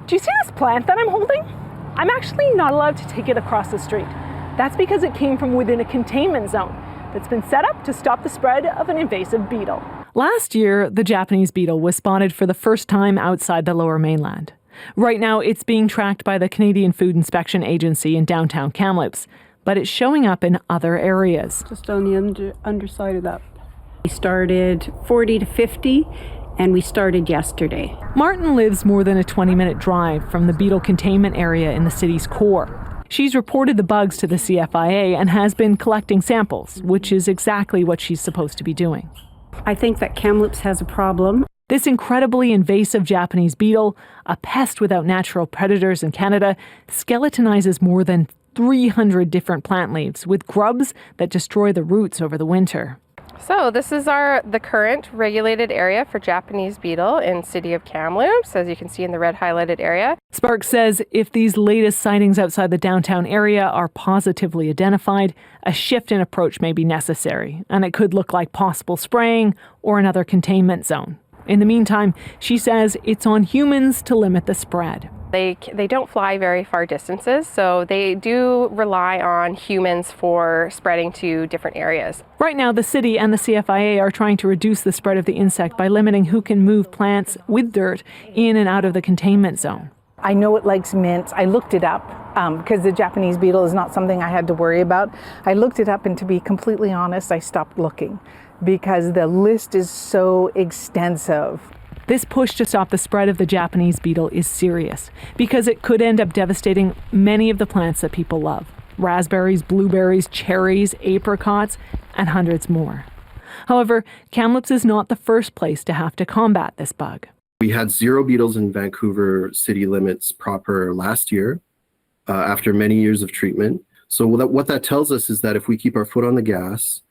Do you see this plant that I'm holding? I'm actually not allowed to take it across the street. That's because it came from within a containment zone that's been set up to stop the spread of an invasive beetle. Last year, the Japanese beetle was spotted for the first time outside the Lower Mainland. Right now, it's being tracked by the Canadian Food Inspection Agency in downtown Kamloops, but it's showing up in other areas. Just on the underside of that. We started 40 to 50, and we started yesterday. Martin lives more than a 20-minute drive from the beetle containment area in the city's core. She's reported the bugs to the CFIA and has been collecting samples, which is exactly what she's supposed to be doing. I think that Kamloops has a problem. This incredibly invasive Japanese beetle, a pest without natural predators in Canada, skeletonizes more than 300 different plant leaves with grubs that destroy the roots over the winter. So this is the current regulated area for Japanese beetle in city of Kamloops, as you can see in the red highlighted area. Sparks says if these latest sightings outside the downtown area are positively identified, a shift in approach may be necessary, and it could look like possible spraying or another containment zone. In the meantime, she says it's on humans to limit the spread. They don't fly very far distances, so they do rely on humans for spreading to different areas. Right now, the city and the CFIA are trying to reduce the spread of the insect by limiting who can move plants with dirt in and out of the containment zone. I know it likes mint. I looked it up because the Japanese beetle is not something I had to worry about. I looked it up, and to be completely honest, I stopped looking because the list is so extensive. This push to stop the spread of the Japanese beetle is serious because it could end up devastating many of the plants that people love. Raspberries, blueberries, cherries, apricots, and hundreds more. However, Kamloops is not the first place to have to combat this bug. We had 0 beetles in Vancouver city limits proper last year after many years of treatment. So what that tells us is that if we keep our foot on the gas,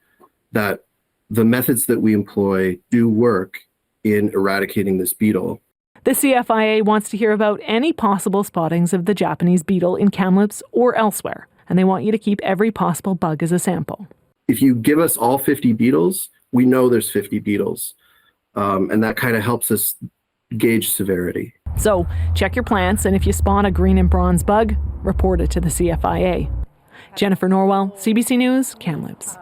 that the methods that we employ do work in eradicating this beetle. The CFIA wants to hear about any possible spottings of the Japanese beetle in Kamloops or elsewhere, and they want you to keep every possible bug as a sample. If you give us all 50 beetles, we know there's 50 beetles, and that kind of helps us gauge severity. So check your plants, and if you spot a green and bronze bug, report it to the CFIA. Jennifer Norwell, CBC News, Kamloops.